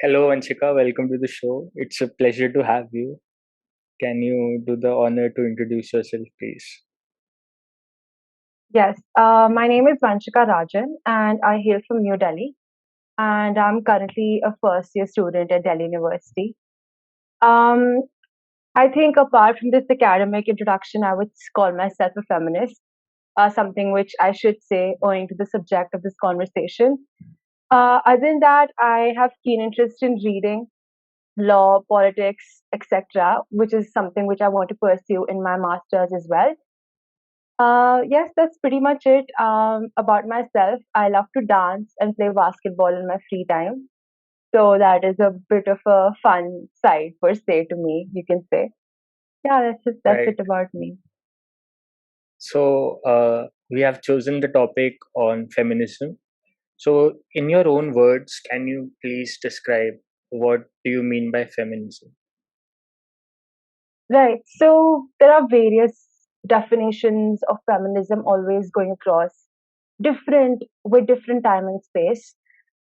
Hello, Vanshika. Welcome to the show. It's a pleasure to have you. Can you do the honor to introduce yourself, please? Yes, my name is Vanshika Rajan and I hail from New Delhi and I'm currently a first year student at Delhi University. Um, I think apart from this academic introduction, I would call myself a feminist, something which I should say owing to the subject of this conversation. Other than that, I have keen interest in reading law, politics, etc., which is something which I want to pursue in my master's as well. Yes, that's pretty much it. About myself, I love to dance and play basketball in my free time. So that is a bit of a fun side per se to me, you can say. Yeah, that's Right. it about me. We have chosen the topic on feminism. So, in your own words, can you please describe what do you mean by feminism? Right. So there are various definitions of feminism always going across different with different time and space.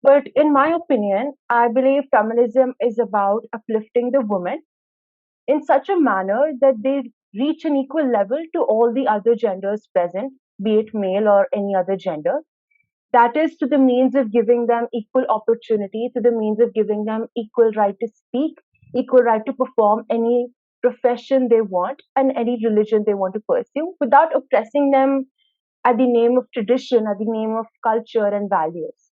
But in my opinion, I believe feminism is about uplifting the woman in such a manner that they reach an equal level to all the other genders present, be it male or any other gender. That is to the means of giving them equal opportunity, to the means of giving them equal right to speak, equal right to perform any profession they want and any religion they want to pursue without oppressing them at the name of tradition, at the name of culture and values.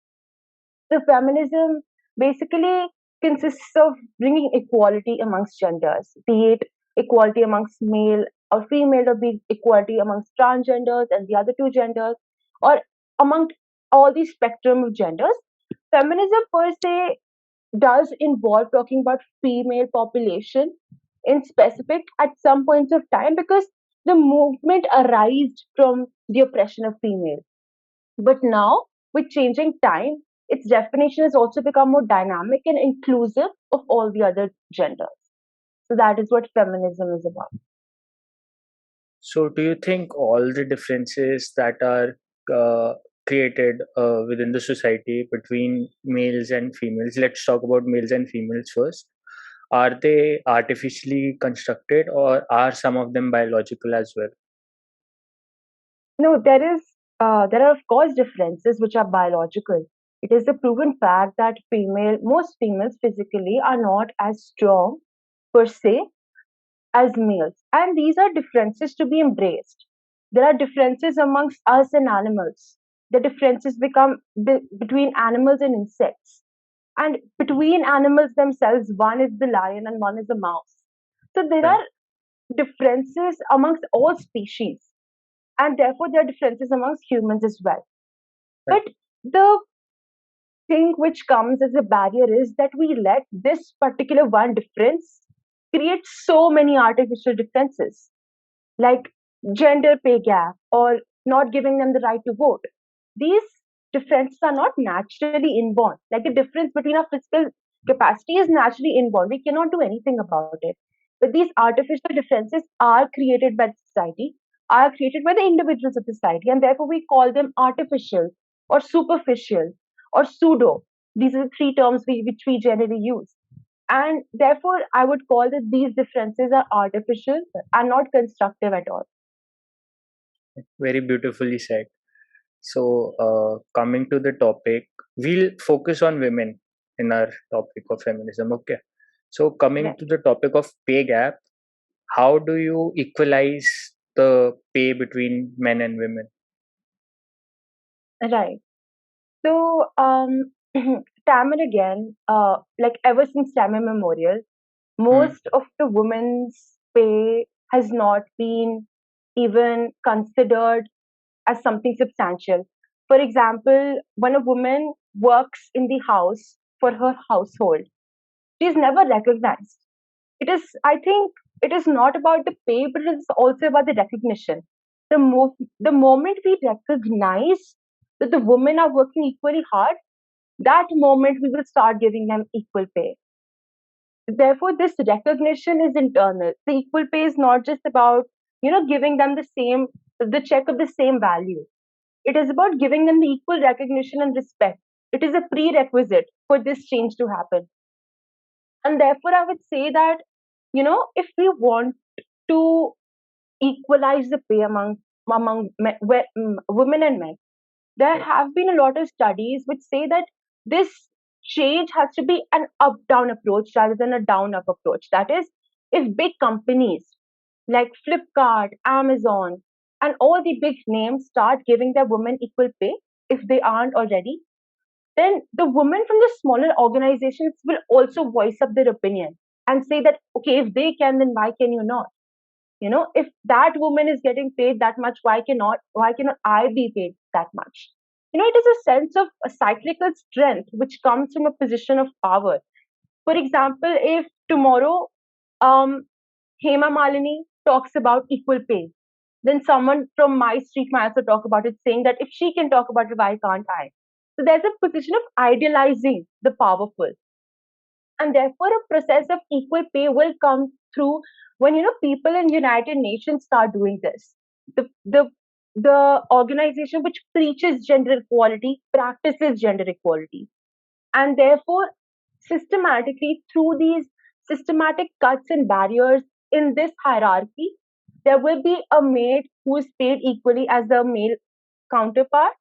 So feminism basically consists of bringing equality amongst genders, be it equality amongst male or female, or be it equality amongst transgenders and the other two genders, or among all the spectrum of genders. Feminism per se does involve talking about female population in specific at some points of time because the movement arose from the oppression of females. But now, with changing time, its definition has also become more dynamic and inclusive of all the other genders. So that is what feminism is about. So, do you think all the differences that are created within the society between males and females, let's talk about males and females first, are they artificially constructed or are some of them biological as well? No, there are of course differences which are biological. It is a proven fact that most females physically are not as strong per se as males, and these are differences to be embraced. There are differences amongst us and animals. The differences become between animals and insects, and between animals themselves. One is the lion and one is the mouse. So there Right. are differences amongst all species, and therefore there are differences amongst humans as well. Right. But the thing which comes as a barrier is that we let this particular one difference create so many artificial differences, like gender pay gap or not giving them the right to vote. These differences are not naturally inborn. Like the difference between our physical capacity is naturally inborn. We cannot do anything about it. But these artificial differences are created by the society, are created by the individuals of the society, and therefore we call them artificial or superficial or pseudo. These are the three terms which we generally use. And therefore, I would call that these differences are artificial and not constructive at all. Very beautifully said. So, coming to the topic, we'll focus on women in our topic of feminism. Okay. So, coming Right. to the topic of pay gap, how do you equalize the pay between men and women? Right. So, time and again, like ever since time immemorial, Hmm. most of the women's pay has not been even considered as something substantial. For example, when a woman works in the house for her household, she is never recognized. I think, it is not about the pay, but it is also about the recognition. The moment we recognize that the women are working equally hard, that moment we will start giving them equal pay. Therefore, this recognition is internal. The equal pay is not just about, giving them the check of the same value. It is about giving them the equal recognition and respect. It is a prerequisite for this change to happen. And therefore, I would say that, if we want to equalize the pay among women and men, there Right. have been a lot of studies which say that this change has to be an up down approach rather than a down up approach. That is, if big companies like Flipkart, Amazon, and all the big names start giving their women equal pay, if they aren't already, then the women from the smaller organizations will also voice up their opinion and say that, okay, if they can, then why can you not? If that woman is getting paid that much, why cannot I be paid that much? It is a sense of a cyclical strength which comes from a position of power. For example, if tomorrow um, Hema Malini talks about equal pay, then someone from my street might also talk about it, saying that if she can talk about it, why can't I? So there's a position of idealizing the powerful, and therefore a process of equal pay will come through when people in United Nations start doing this. The the the organization which preaches gender equality practices gender equality, and therefore systematically through these systematic cuts and barriers in this hierarchy, there will be a maid who is paid equally as the male counterpart,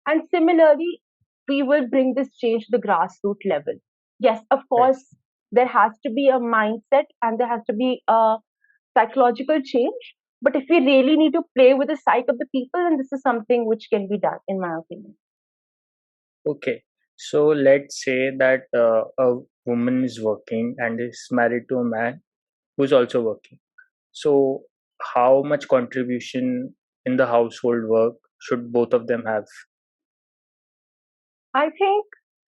and similarly, we will bring this change to the grassroots level. Yes, of Right. course, there has to be a mindset and there has to be a psychological change. But if we really need to play with the psyche of the people, then this is something which can be done, in my opinion. Okay. So let's say that a woman is working and is married to a man who's also working. So, how much contribution in the household work should both of them have? I think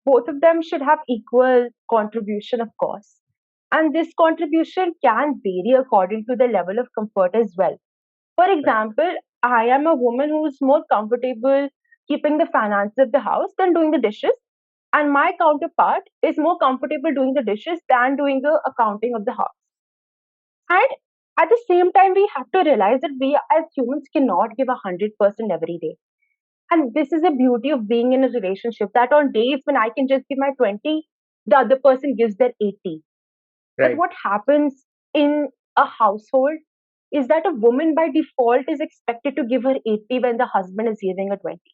both of them should have equal contribution, of course. And this contribution can vary according to the level of comfort as well. For Right. example, I am a woman who's more comfortable keeping the finances of the house than doing the dishes. And my counterpart is more comfortable doing the dishes than doing the accounting of the house. And at the same time, we have to realize that we as humans cannot give 100% every day. And this is the beauty of being in a relationship, that on days when I can just give my 20, the other person gives their 80. But Right. what happens in a household is that a woman by default is expected to give her 80 when the husband is giving her 20.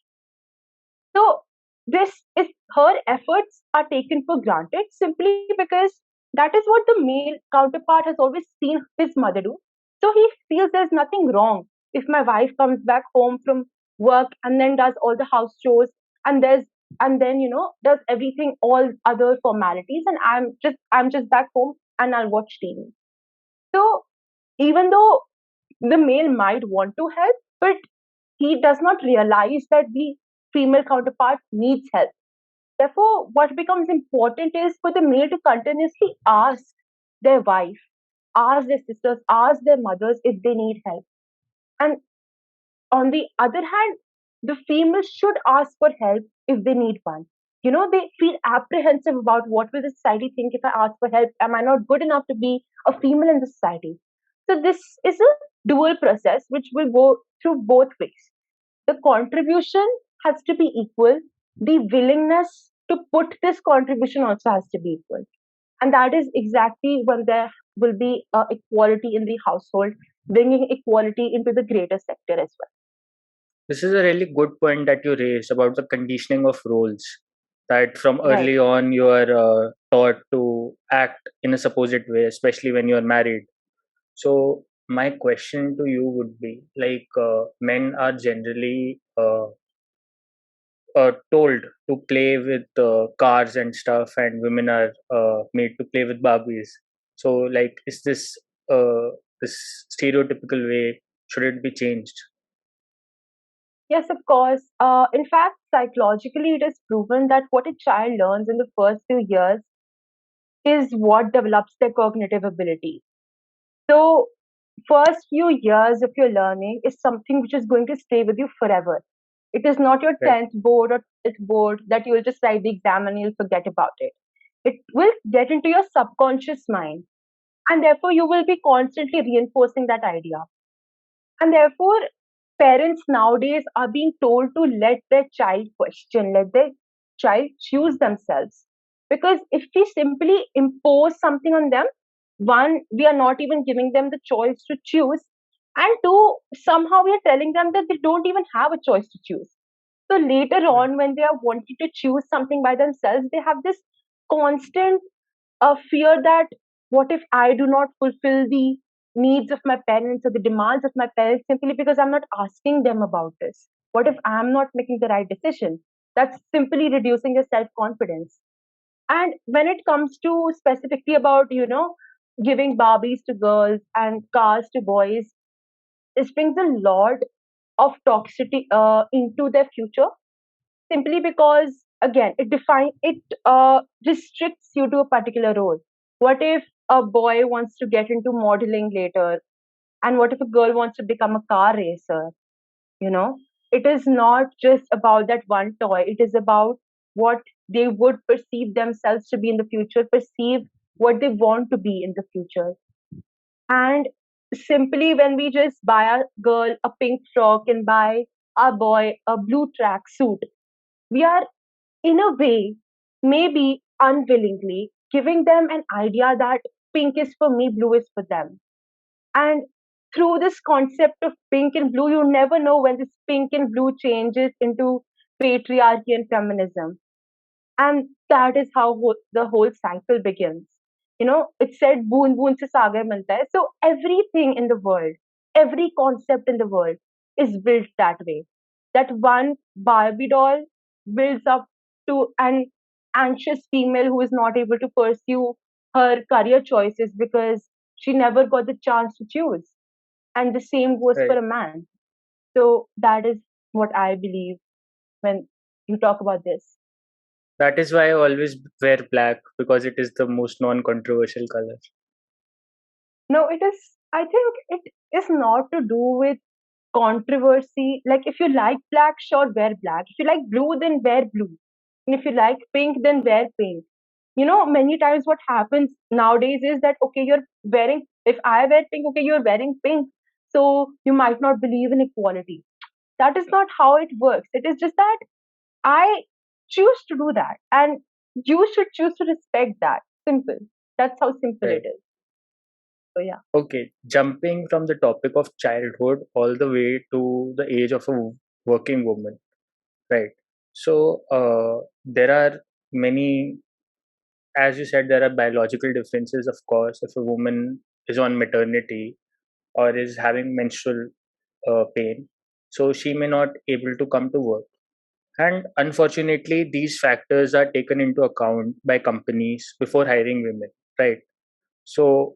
So this is her efforts are taken for granted simply because that is what the male counterpart has always seen his mother do. So he feels there's nothing wrong if my wife comes back home from work and then does all the house chores and there's and then does everything, all other formalities, and I'm just back home and I'll watch TV. So even though the male might want to help, but he does not realize that the female counterpart needs help. Therefore, what becomes important is for the male to continuously ask their wife, ask their sisters, ask their mothers if they need help. And on the other hand, the female should ask for help if they need one. They feel apprehensive about what will the society think if I ask for help. Am I not good enough to be a female in the society? So this is a dual process which will go through both ways. The contribution has to be equal. The willingness to put this contribution also has to be equal. And that is exactly when there will be equality in the household, bringing equality into the greater sector as well. This is a really good point that you raised about the conditioning of roles. That from Right. early on you are taught to act in a supposed way, especially when you are married. So, my question to you would be like, men are generally told to play with cars and stuff, and women are made to play with Barbies. So, like, is this stereotypical way? Should it be changed? Yes, of course. In fact, psychologically, it is proven that what a child learns in the first few years is what develops their cognitive ability. So, first few years of your learning is something which is going to stay with you forever. It is not your Right. 10th board or 12th board that you will just write the exam and you'll forget about it. It will get into your subconscious mind, and therefore you will be constantly reinforcing that idea. And therefore, parents nowadays are being told to let their child question, let their child choose themselves. Because if we simply impose something on them, one, we are not even giving them the choice to choose, and two, somehow we are telling them that they don't even have a choice to choose. So later on, when they are wanting to choose something by themselves, they have this constant fear that what if I do not fulfill the needs of my parents or the demands of my parents simply because I'm not asking them about this? What if I'm not making the right decision? That's simply reducing your self confidence. And when it comes to specifically about, giving Barbies to girls and cars to boys, this brings a lot of toxicity into their future, simply because again it restricts you to a particular role. What if a boy wants to get into modeling later, and what if a girl wants to become a car racer? you know it is not just about that one toy, it is about what they would perceive themselves to be in the future, perceive what they want to be in the future. And simply when we just buy a girl a pink frock and buy our boy a blue track suit, we are in a way, maybe unwillingly, giving them an idea that pink is for me, blue is for them. And through this concept of pink and blue, you never know when this pink and blue changes into patriarchy and feminism. And that is how the whole cycle begins. It said boon boon se sagar milta hai. So everything in the world, every concept in the world is built that way. That one Barbie doll builds up to an anxious female who is not able to pursue her career choices because she never got the chance to choose. And the same goes for Right. a man. So that is what I believe when you talk about this. That is why I always wear black, because it is the most non-controversial color. No, it is, I think it is not to do with controversy. Like, if you like black, sure, wear black. If you like blue, then wear blue. And if you like pink, then wear pink. Many times what happens nowadays is that, okay, you're wearing, if I wear pink, okay, you're wearing pink. So you might not believe in equality. That is not how it works. It is just that I choose to do that. And you should choose to respect that. Simple. That's how simple it Right. is. So, yeah. Okay, jumping from the topic of childhood all the way to the age of a working woman, right? So there are many, as you said, there are biological differences, of course. If a woman is on maternity or is having menstrual pain, so she may not able to come to work. And unfortunately, these factors are taken into account by companies before hiring women, right? So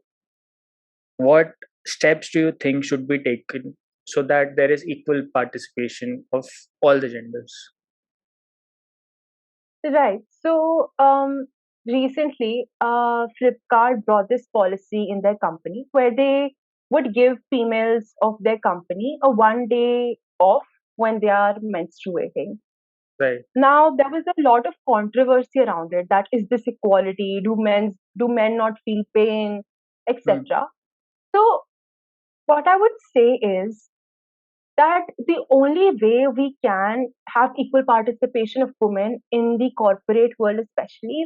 what steps do you think should be taken so that there is equal participation of all the genders? Right. So, recently, Flipkart brought this policy in their company where they would give females of their company a 1 day off when they are menstruating. Right. Now, there was a lot of controversy around it. That is this equality? Do men not feel pain, Hmm. etc. So, what I would say is that the only way we can have equal participation of women in the corporate world, especially,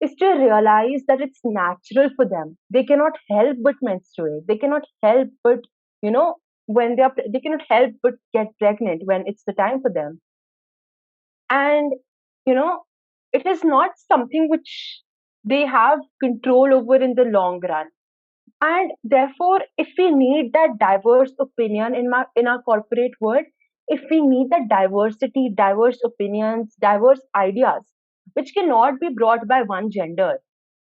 is to realize that it's natural for them. They cannot help but menstruate. They cannot help but, you know, they cannot help but get pregnant when it's the time for them. And, you know, it is not something which they have control over in the long run. And therefore, if we need that diverse opinion in our corporate world, if we need that diversity, diverse opinions, diverse ideas, which cannot be brought by one gender,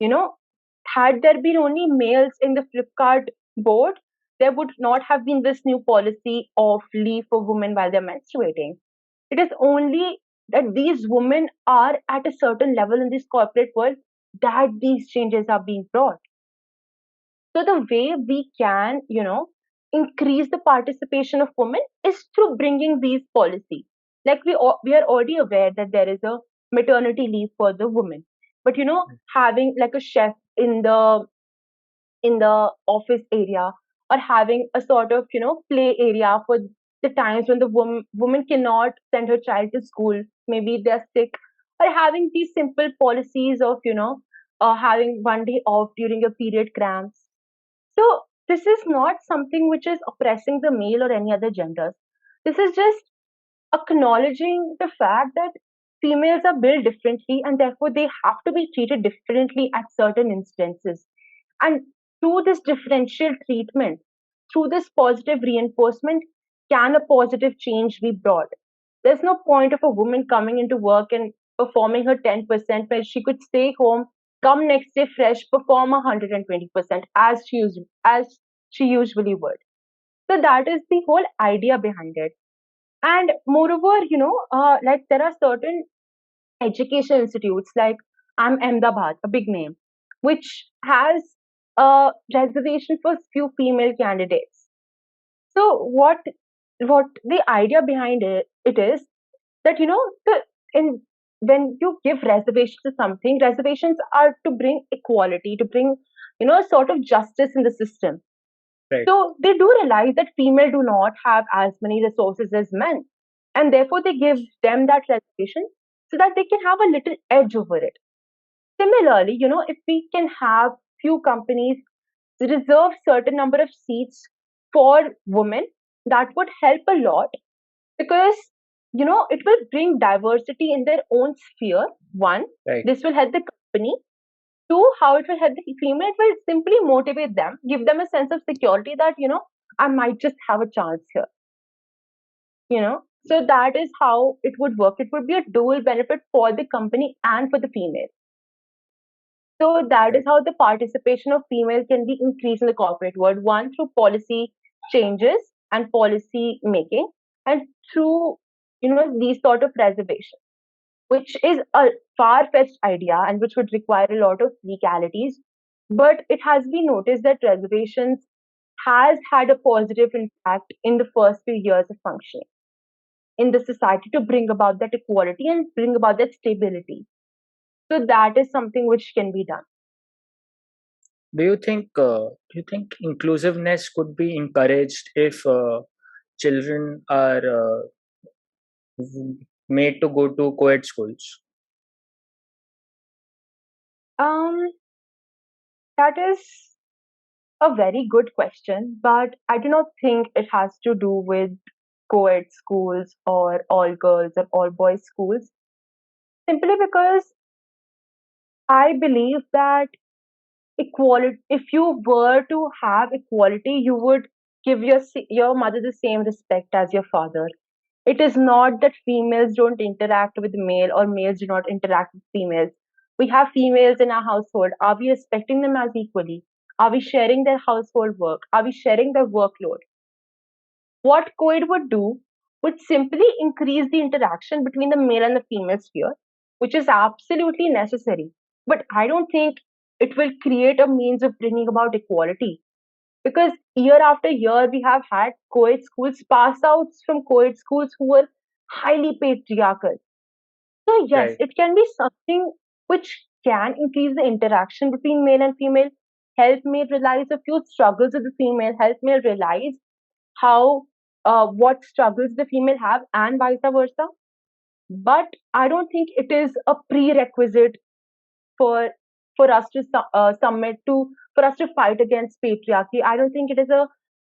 you know, had there been only males in the Flipkart board, there would not have been this new policy of leave for women while they're menstruating. It is only that these women are at a certain level in this corporate world that these changes are being brought. So the way we can, increase the participation of women is through bringing these policies. Like we are already aware that there is a maternity leave for the women, but having like a chef in the office area, or having a sort of play area for the times when the woman cannot send her child to school, maybe they're sick, or having these simple policies of, having one day off during your period cramps. So this is not something which is oppressing the male or any other genders. This is just acknowledging the fact that females are built differently and therefore they have to be treated differently at certain instances. And through this differential treatment, through this positive reinforcement, can a positive change be brought? There's no point of a woman coming into work and performing her 10% when she could stay home, come next day fresh, perform 120% as she usually would. So that is the whole idea behind it. And moreover, like there are certain education institutes like Ahmedabad, a big name, which has a reservation for few female candidates. So what the idea behind it is that in when you give reservations to something, reservations are to bring equality, to bring sort of justice in the system. Right. So they do realize that female do not have as many resources as men, and therefore they give them that reservation so that they can have a little edge over it. Similarly, if we can have few companies reserve certain number of seats for women, that would help a lot because it will bring diversity in their own sphere. One, Right. this will help the company. Two, how it will help the female, it will simply motivate them, give them a sense of security that I might just have a chance here. So that is how it would work. It would be a dual benefit for the company and for the female. So that is Right. how the participation of females can be increased in the corporate world. One, through policy changes and policy making, and through these sort of reservations, which is a far-fetched idea and which would require a lot of legalities. But it has been noticed that reservations has had a positive impact in the first few years of functioning in the society to bring about that equality and bring about that stability. So that is something which can be done. Do you think inclusiveness could be encouraged if children are made to go to co-ed schools? Um, that is a very good question, but I do not think it has to do with co-ed schools or all girls or all boys schools. Simply because I believe that equality, if you were to have equality, you would give your mother the same respect as your father. It is not that females don't interact with male or males do not interact with females. We have females in our household. Are we respecting them as equally? Are we sharing their household work? Are we sharing their workload? What Coed would do would simply increase the interaction between the male and the female sphere, which is absolutely necessary. But I don't think it will create a means of bringing about equality because year after year we have had co-ed schools, pass outs from co-ed schools who were highly patriarchal. So yes, Right. it can be something which can increase the interaction between male and female, help me realize a few struggles of the female, help me realize how what struggles the female have and vice versa. But I don't think it is a prerequisite for us to submit to for us to fight against patriarchy. I don't think it is a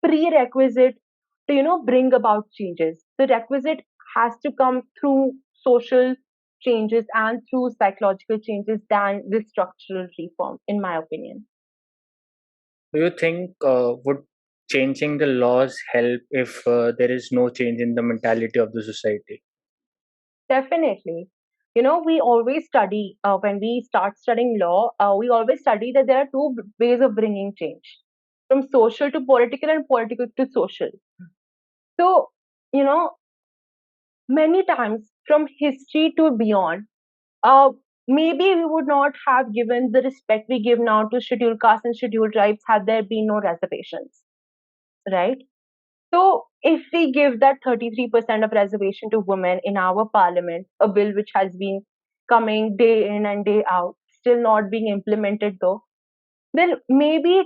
prerequisite to bring about changes. The requisite has to come through social changes and through psychological changes than the structural reform, in my opinion. Do you think would changing the laws help if there is no change in the mentality of the society? Definitely. We always study, when we start studying law, we always study that there are two ways of bringing change, from social to political and political to social. So, you know, many times from history to beyond, uh, maybe we would not have given the respect we give now to scheduled castes and scheduled tribes had there been no reservations, right? So, if we give that 33% of reservation to women in our parliament, a bill which has been coming day in and day out, still not being implemented though, then maybe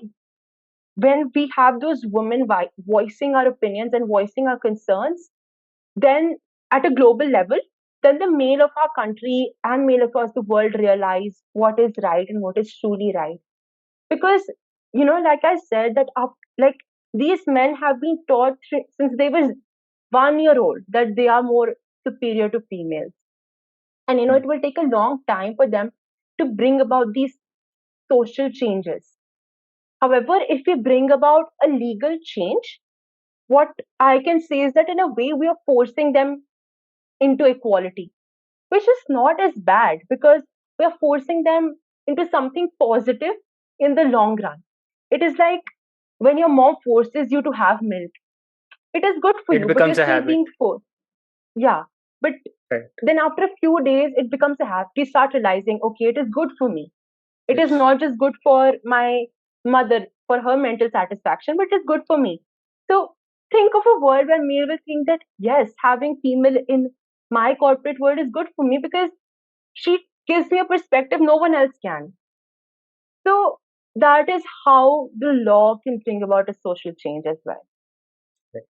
when we have those women voicing our opinions and voicing our concerns, then at a global level, then the male of our country and male across the world realize what is right and what is truly right. Because, like I said, that like these men have been taught since they were 1 year old that they are more superior to females. And, it will take a long time for them to bring about these social changes. However, if we bring about a legal change, what I can say is that in a way we are forcing them into equality, which is not as bad because we are forcing them into something positive in the long run. It is like when your mom forces you to have milk. It is good for It you, but you're becomes a still habit, being forced. Yeah. But right? then after a few days, it becomes a habit. You start realizing, okay, it is good for me. It is Yes. not just good for my mother, for her mental satisfaction, but it is good for me. So think of a world where male will think that, yes, having female in my corporate world is good for me because she gives me a perspective no one else can. So that is how the law can bring about a social change as well. Right.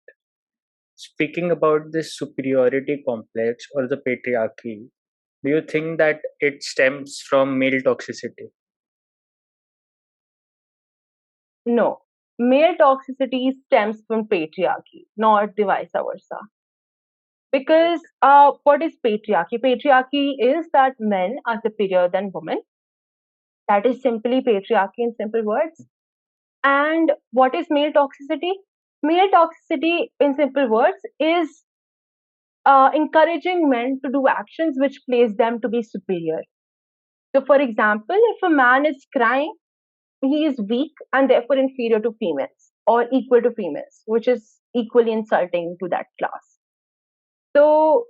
Speaking about this superiority complex or the patriarchy, do you think that it stems from male toxicity? No, male toxicity stems from patriarchy, not the vice versa. Right. Because what is patriarchy? Patriarchy is that men are superior than women. That is simply patriarchy in simple words. And what is male toxicity? Male toxicity, in simple words, is encouraging men to do actions which place them to be superior. So, for example, if a man is crying, he is weak and therefore inferior to females or equal to females, which is equally insulting to that class. So,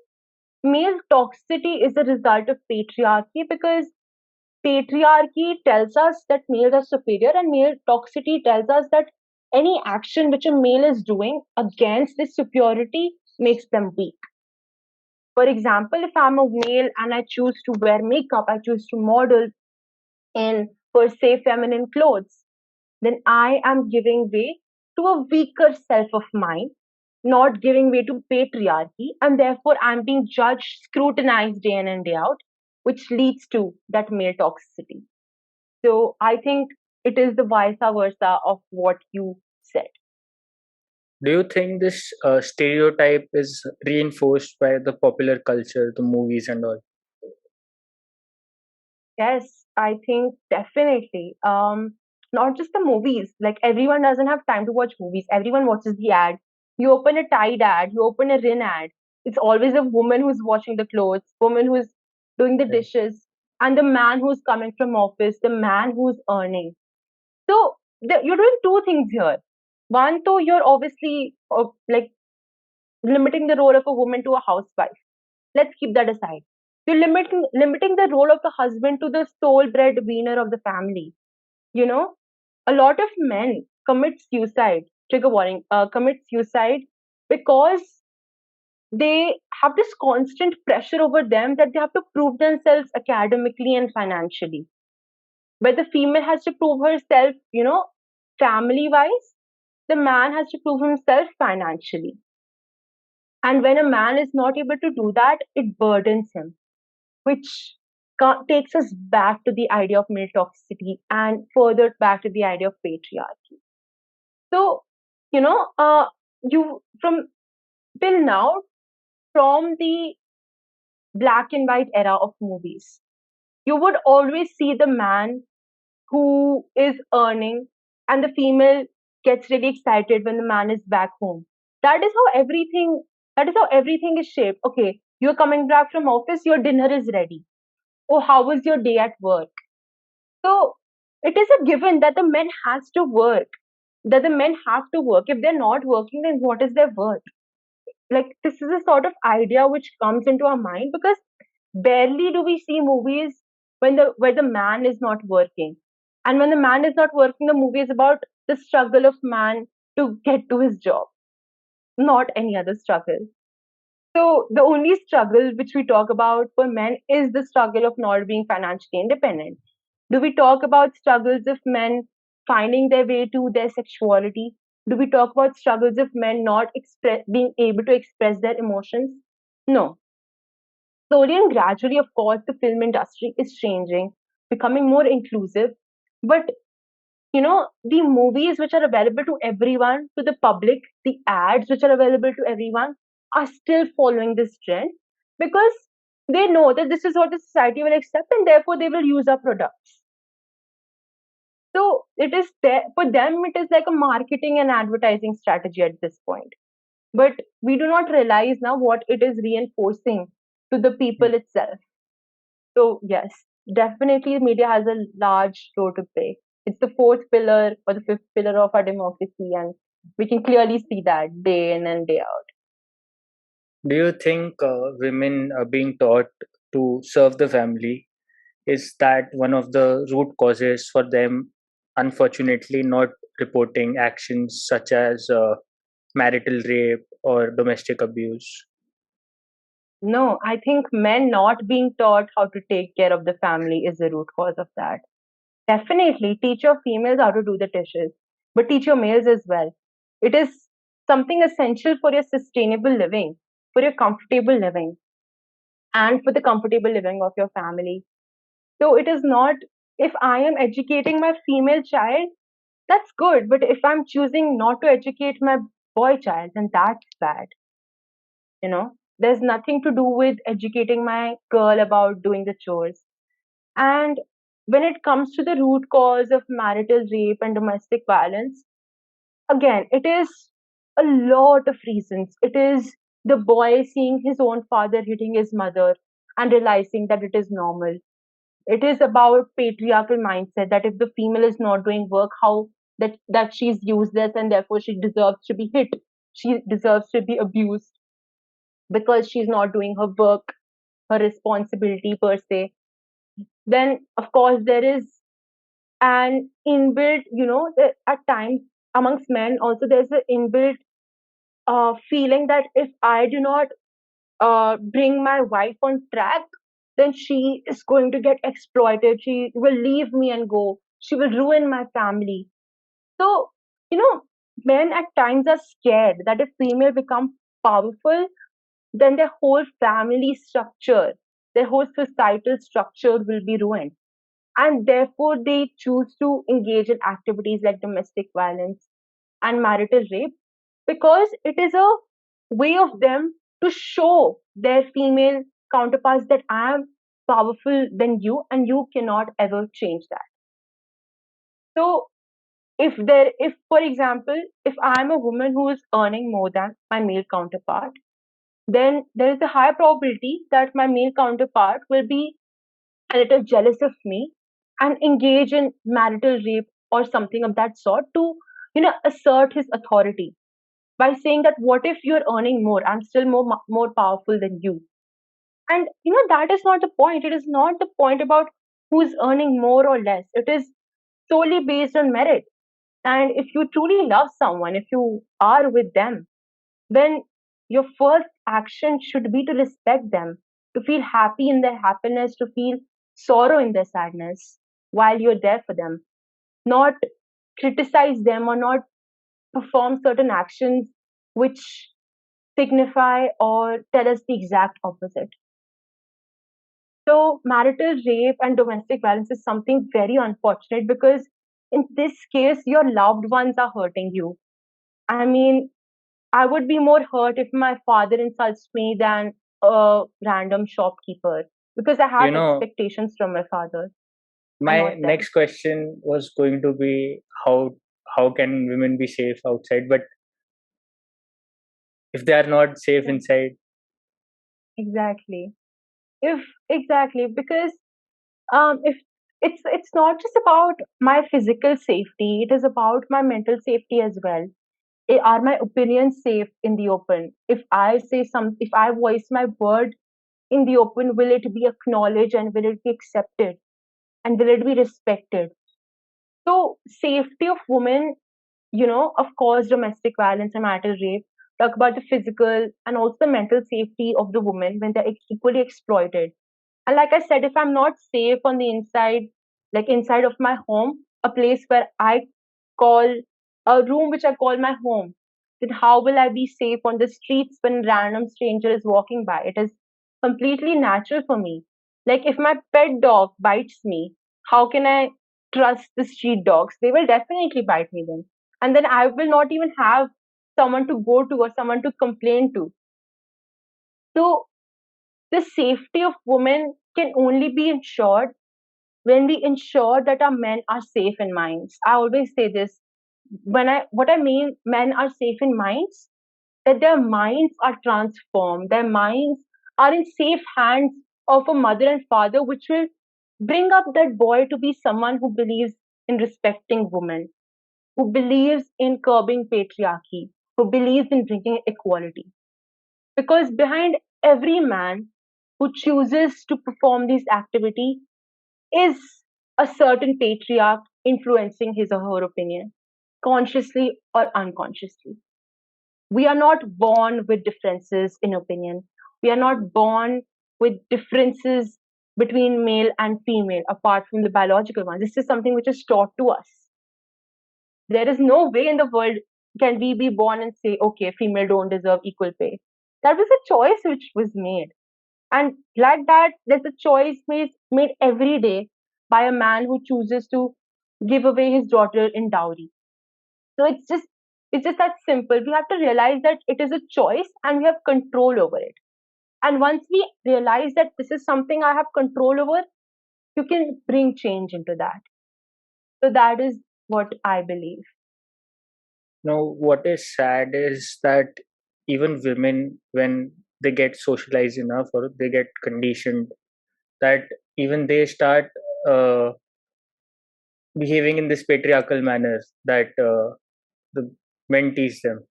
male toxicity is a result of patriarchy because patriarchy tells us that males are superior, and male toxicity tells us that any action which a male is doing against this superiority makes them weak. For example, if I'm a male and I choose to wear makeup, I choose to model in per se feminine clothes, then I am giving way to a weaker self of mine, not giving way to patriarchy, and therefore I'm being judged, scrutinized day in and day out, which leads to that male toxicity. So I think it is the vice versa of what you said. Do you think this stereotype is reinforced by the popular culture, the movies, and all? Yes, I think definitely. Not just the movies. Like everyone doesn't have time to watch movies. Everyone watches the ad. You open a Tide ad, you open a Rin ad. It's always a woman who's washing the clothes, woman who's doing the Right. dishes, and the man who's coming from office, the man who's earning. So you're doing two things here. One, though, you're obviously like limiting the role of a woman to a housewife. Let's keep that aside. You're limiting the role of the husband to the sole breadwinner of the family. You know, a lot of men commit suicide. Trigger warning. Commit suicide because they have this constant pressure over them that they have to prove themselves academically and financially. Where the female has to prove herself, family wise, the man has to prove himself financially. And when a man is not able to do that, it burdens him, which takes us back to the idea of male toxicity and further back to the idea of patriarchy. So, you know, you from till now, from the black and white era of movies, you would always see the man who is earning and the female gets really excited when the man is back home. That is how everything that is how everything is shaped. Okay, you're coming back from office, your dinner is ready. Oh, how was your day at work? So it is a given that the men has to work, that the men have to work. If they're not working, then what is their worth? Like this is a sort of idea which comes into our mind because barely do we see movies where the man is not working. And when the man is not working, the movie is about the struggle of man to get to his job, not any other struggle. So the only struggle which we talk about for men is the struggle of not being financially independent. Do we talk about struggles of men finding their way to their sexuality? Do we talk about struggles of men not being able to express their emotions? No. Slowly and gradually, of course, the film industry is changing, becoming more inclusive. But the movies which are available to everyone, to the public, the ads which are available to everyone are still following this trend because they know that this is what the society will accept and therefore they will use our products. So it is there for them, it is like a marketing and advertising strategy at this point. But we do not realize now what it is reinforcing to the people itself. So, yes, definitely media has a large role to play. It's the fourth pillar or the fifth pillar of our democracy, and we can clearly see that day in and day out. Do you think women are being taught to serve the family? Is that one of the root causes for them, unfortunately, not reporting actions such as marital rape or domestic abuse? No, I think men not being taught how to take care of the family is the root cause of that. Definitely, teach your females how to do the dishes, but teach your males as well. It is something essential for your sustainable living, for your comfortable living, and for the comfortable living of your family. So it is not, if I am educating my female child, that's good. But if I'm choosing not to educate my boy child, then that's bad. There's nothing to do with educating my girl about doing the chores. And when it comes to the root cause of marital rape and domestic violence, again, it is a lot of reasons. It is the boy seeing his own father hitting his mother and realizing that it is normal. It is about patriarchal mindset that if the female is not doing work, how that she's useless and therefore she deserves to be hit. She deserves to be abused because she's not doing her work, her responsibility per se. Then of course there is an inbuilt, at times amongst men also there's an inbuilt feeling that if I do not bring my wife on track, then she is going to get exploited. She will leave me and go. She will ruin my family. So, you know, men at times are scared that if female become powerful, then their whole family structure, their whole societal structure will be ruined. And therefore, they choose to engage in activities like domestic violence and marital rape because it is a way of them to show their female counterparts that I am powerful than you and you cannot ever change that. So if for example, if I'm a woman who is earning more than my male counterpart, then there is a high probability that my male counterpart will be a little jealous of me and engage in marital rape or something of that sort to assert his authority by saying that what if you're earning more, I'm still more powerful than you. And that is not the point. It is not the point about who's earning more or less. It is solely based on merit. And if you truly love someone, if you are with them, then your first action should be to respect them, to feel happy in their happiness, to feel sorrow in their sadness while you're there for them, not criticize them or not perform certain actions which signify or tell us the exact opposite. So, marital rape and domestic violence is something very unfortunate because in this case, your loved ones are hurting you. I mean, I would be more hurt if my father insults me than a random shopkeeper because I You have know, expectations from my father and my not them. next question was going to be how can women be safe outside? But if they are not safe Yeah, inside, exactly. If exactly because if it's not just about my physical safety, it is about my mental safety as well. Are my opinions safe in the open? If I voice my word in the open, will it be acknowledged and will it be accepted and will it be respected? So, safety of women, of course, domestic violence and marital rape talk about the physical and also the mental safety of the woman when they're equally exploited. And like I said, if I'm not safe on the inside, like inside of my home, a place where I call a room which I call my home, then how will I be safe on the streets when random stranger is walking by? It is completely natural for me. Like if my pet dog bites me, how can I trust the street dogs? They will definitely bite me then. And then I will not even have someone to go to or someone to complain to. So the safety of women can only be ensured when we ensure that our men are safe in minds. I always say this. What I mean men are safe in minds, that their minds are transformed, their minds are in safe hands of a mother and father, which will bring up that boy to be someone who believes in respecting women, who believes in curbing patriarchy, who believes in bringing equality. Because behind every man who chooses to perform this activity is a certain patriarch influencing his or her opinion, consciously or unconsciously. We are not born with differences in opinion. We are not born with differences between male and female apart from the biological one. This is something which is taught to us. There is no way in the world can we be born and say, okay, female don't deserve equal pay. That was a choice which was made. And like that, there's a choice made every day by a man who chooses to give away his daughter in dowry. So it's just that simple. We have to realize that it is a choice and we have control over it. And once we realize that this is something I have control over, you can bring change into that. So that is what I believe. Now, what is sad is that even women, when they get socialized enough or they get conditioned, that even they start uh, behaving in this patriarchal manner that the men teach them.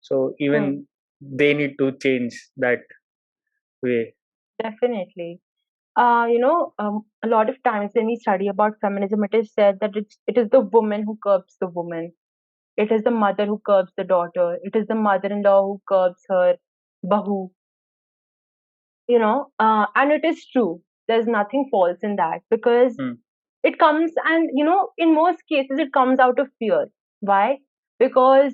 So Hmm, even they need to change that way. definitely. A lot of times when we study about feminism, it is said that it is the woman who curbs the woman. It is the mother who curbs the daughter. It is the mother-in-law who curbs her bahu. And it is true. There's nothing false in that because Hmm. it comes and in most cases it comes out of fear. Why? Because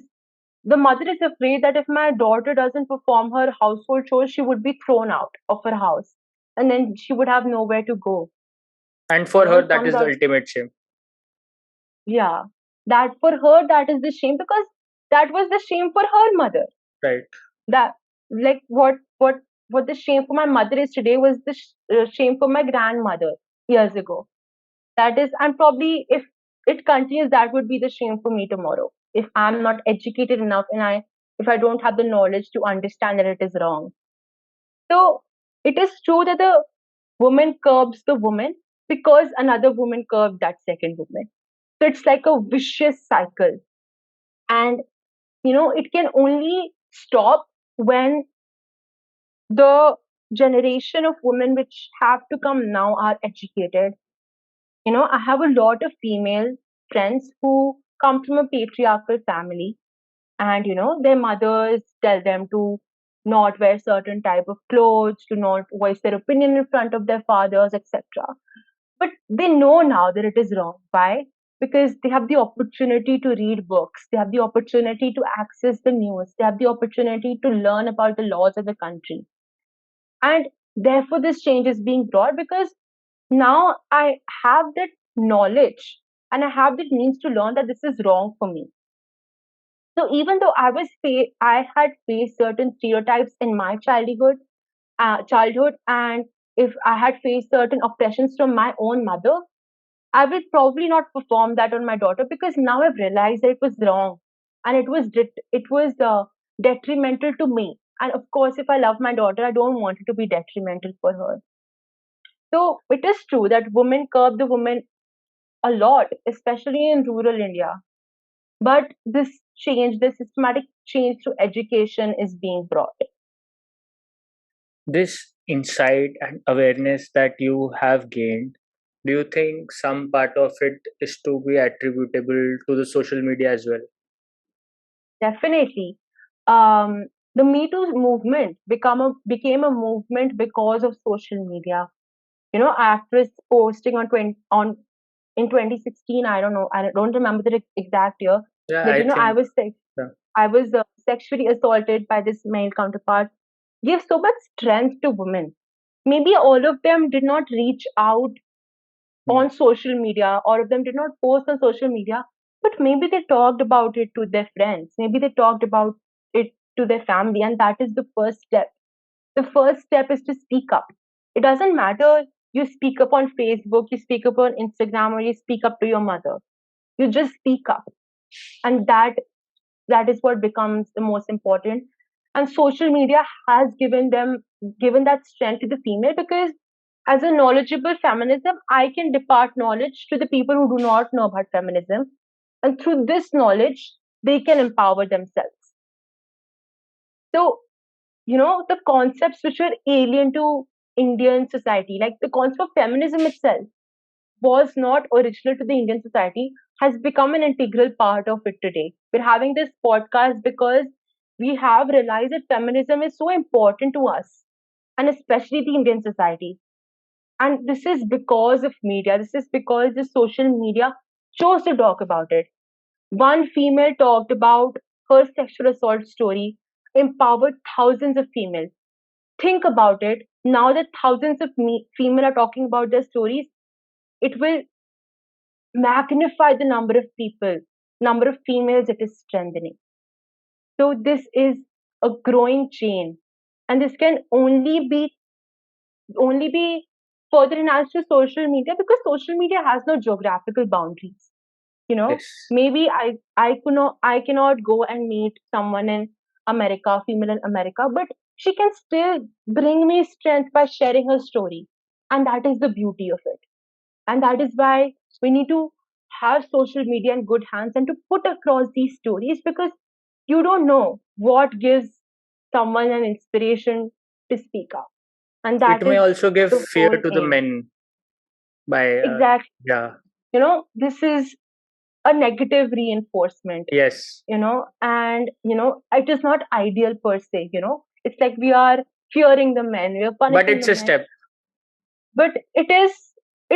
the mother is afraid that if my daughter doesn't perform her household chores, she would be thrown out of her house and then she would have nowhere to go. And for her, It that comes is the out, ultimate shame, yeah, that for her, that is the shame because that was the shame for her mother. right? That, like, what the shame for my mother is today was the shame for my grandmother years ago. That is, and probably if it continues, that would be the shame for me tomorrow if I'm not educated enough and if I don't have the knowledge to understand that it is wrong. So it is true that the woman curbs the woman because another woman curbed that second woman. So it's like a vicious cycle. And it can only stop when the generation of women which have to come now are educated. I have a lot of female friends who come from a patriarchal family, and their mothers tell them to not wear certain type of clothes, to not voice their opinion in front of their fathers, etc. But they know now that it is wrong. Why? Because they have the opportunity to read books, they have the opportunity to access the news, they have the opportunity to learn about the laws of the country. And therefore, this change is being brought because now I have that knowledge and I have that means to learn that this is wrong for me. So even though I had faced certain stereotypes in my childhood, and if I had faced certain oppressions from my own mother, I will probably not perform that on my daughter because now I've realized that it was wrong and it was detrimental to me. And of course, if I love my daughter, I don't want it to be detrimental for her. So it is true that women curb the women a lot, especially in rural India. But this systematic change through education is being brought. This insight and awareness that you have gained, do you think some part of it is to be attributable to the social media as well? Definitely. Um, the Me Too movement became a movement because of social media. Actress posting on 20, on in 2016, I don't know, I don't remember the exact year, Yeah, that I think. I was Yeah. sexually assaulted by this male counterpart. give so much strength to women. Maybe all of them did not reach out mm, on social media, all of them did not post on social media, but maybe they talked about it to their friends, maybe they talked about it to their family, and that is the first step. The first step is to speak up. It doesn't matter you speak up on Facebook, you speak up on Instagram, or you speak up to your mother. You just speak up, and that is what becomes the most important. And social media has given that strength to the female, because as a knowledgeable feminism, I can depart knowledge to the people who do not know about feminism, and through this knowledge they can empower themselves. So, the concepts which were alien to Indian society, like the concept of feminism itself was not original to the Indian society, has become an integral part of it today. We're having this podcast because we have realized that feminism is so important to us, and especially the Indian society. And this is because of media, this is because the social media chose to talk about it. One female talked about her sexual assault story, empowered thousands of females. Think about it. Now that thousands of female are talking about their stories, it will magnify the number of people, number of females it is strengthening. So this is a growing chain, and this can only be further enhanced to social media, because social media has no geographical boundaries. You know, yes. maybe I cannot go and meet someone in America, female in America, but she can still bring me strength by sharing her story, and that is the beauty of it. And that is why we need to have social media in good hands and to put across these stories, because you don't know what gives someone an inspiration to speak up. And It that may is also give the fear whole to the aim. men by, Exactly. yeah, This is a negative reinforcement, yes. and it is not ideal per se. It's like we are fearing the men, we are But punishing the it's a men, step, but it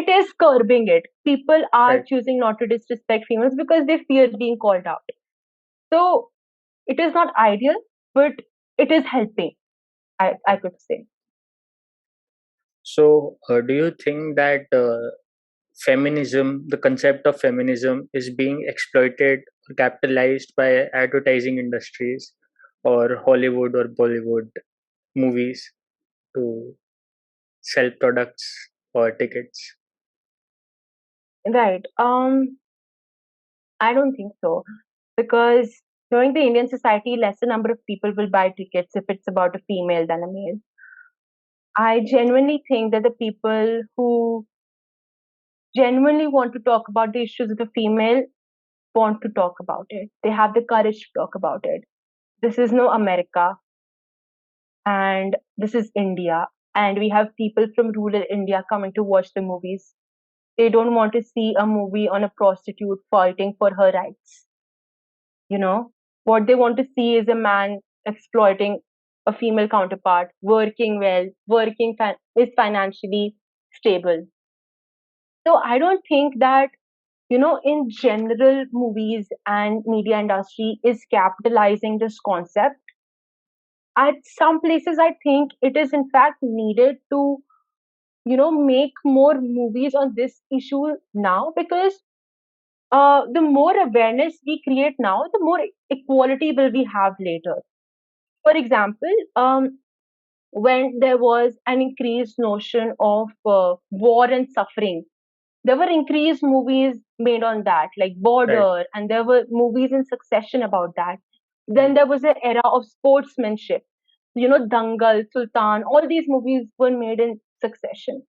is curbing it. People are right? choosing not to disrespect females because they fear being called out. So it is not ideal, but it is helping, I could say. So, do you think that feminism, the concept of feminism, is being exploited or capitalized by advertising industries or Hollywood or Bollywood movies to sell products or tickets? Right. I don't think so, because knowing the Indian society, lesser number of people will buy tickets if it's about a female than a male. I genuinely think that the people who genuinely want to talk about the issues of the female want to talk about it. They have the courage to talk about it. This is no America, and this is India, and we have people from rural India coming to watch the movies. They don't want to see a movie on a prostitute fighting for her rights. You know, what they want to see is a man exploiting a female counterpart, working well, is financially stable. So I don't think that, in general, movies and media industry is capitalizing this concept. At some places, I think it is in fact needed to, make more movies on this issue now, because the more awareness we create now, the more equality will we have later. For example, when there was an increased notion of war and suffering, there were increased movies made on that, like Right. Border, and there were movies in succession about that. Then Mm. there was an era of sportsmanship, Dangal, Sultan, all these movies were made in succession.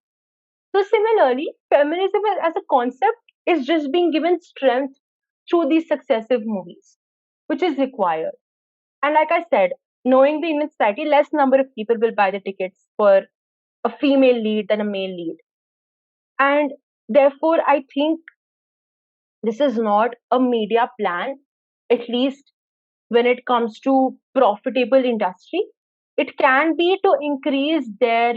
So, similarly, feminism as a concept is just being given strength through these successive movies, which is required. And like I said, knowing the Indian society, less number of people will buy the tickets for a female lead than a male lead. And therefore, I think this is not a media plan, at least when it comes to profitable industry. It can be to increase their,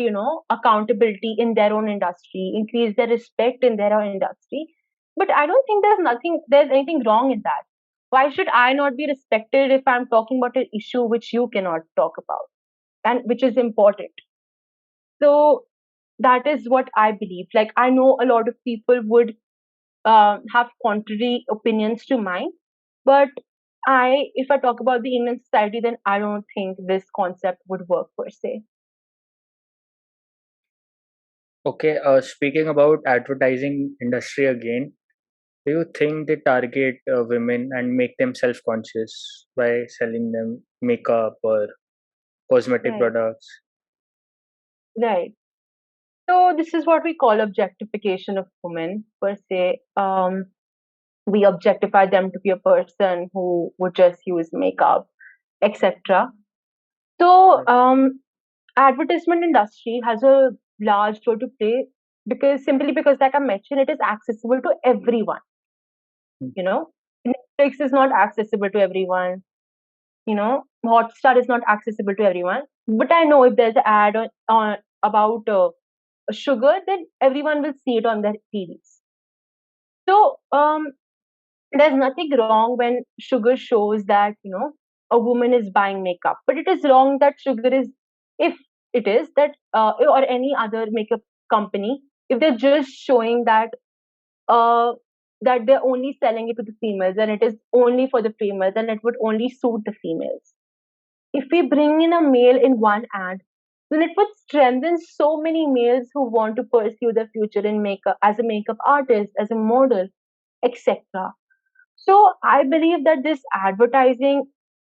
accountability in their own industry, increase their respect in their own industry. But I don't think there's anything wrong in that. Why should I not be respected if I'm talking about an issue which you cannot talk about? and which is important. So that is what I believe. Like, I know a lot of people would have contrary opinions to mine, but if I talk about the Indian society, then I don't think this concept would work per se. Okay, speaking about advertising industry again, do you think they target women and make them self-conscious by selling them makeup or cosmetic Right, products? right. So this is what we call objectification of women per se. We objectify them to be a person who would just use makeup, etc. So Right. advertisement industry has a large role to play because simply because, like I mentioned, it is accessible to everyone. Hmm. You know, Netflix is not accessible to everyone. Hotstar is not accessible to everyone. But I know if there's an ad on about sugar, then everyone will see it on their TVs. So there's nothing wrong when sugar shows that a woman is buying makeup, but it is wrong that sugar is, if it is that or any other makeup company, if they're just showing uh, that they're only selling it to the females and it is only for the females and it would only suit the females. If we bring in a male in one ad, then it would strengthen so many males who want to pursue their future in makeup as a makeup artist, as a model, etc. So I believe that this advertising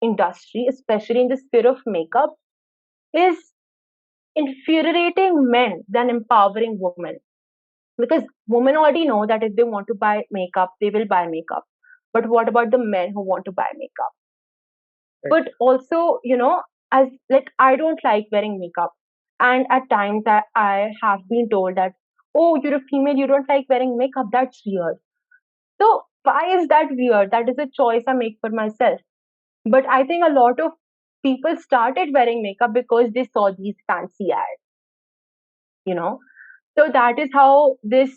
industry, especially in the sphere of makeup, is infuriating men than empowering women. Because women already know that if they want to buy makeup, they will buy makeup. But what about the men who want to buy makeup? Right. But also, as like I don't like wearing makeup. And at times I have been told that, oh, you're a female, you don't like wearing makeup, that's weird. So why is that weird? That is a choice I make for myself. But I think a lot of people started wearing makeup because they saw these fancy ads, you know. So that is how this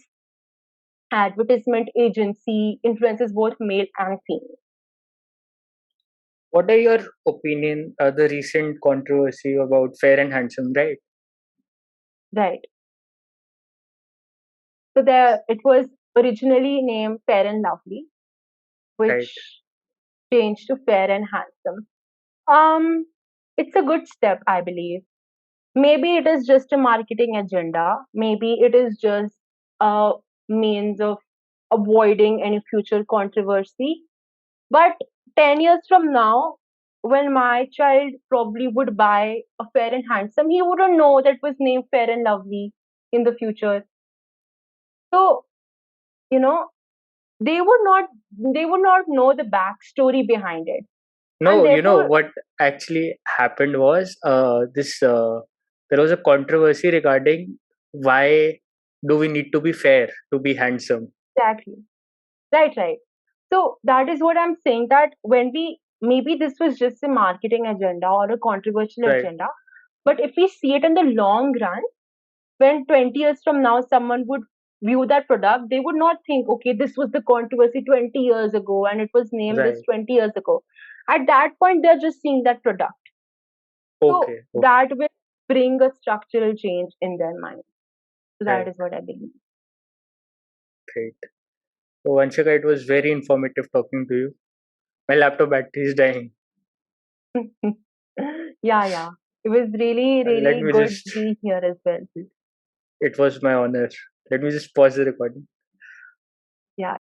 advertisement agency influences both male and female. What are your opinion? The recent controversy about Fair and Handsome, right? Right. So there it was originally named Fair and Lovely, Right. which changed to Fair and Handsome. Um, it's a good step, I believe. Maybe it is just a marketing agenda. Maybe it is just a means of avoiding any future controversy. But 10 years from now, when my child probably would buy a Fair and Handsome, he wouldn't know that was named Fair and Lovely in the future. So, you know, they would not they would not know the backstory behind it. And No, therefore, what actually happened was this. There was a controversy regarding why do we need to be fair to be handsome? exactly. Right, right. So that is what I'm saying, that when we, maybe this was just a marketing agenda or a controversial Right. agenda, but if we see it in the long run, when 20 years from now someone would view that product, they would not think, okay, this was the controversy 20 years ago and it was named this Right. 20 years ago. At that point, they're just seeing that product. So Okay. Okay. that will bring a structural change in their mind. So that Right. is what I believe. Great. So, Vanshika, it was very informative talking to you. My laptop battery is dying. Yeah, yeah. It was really, Let really me good just. being here as well. It was my honor. Let me just pause the recording. Yeah.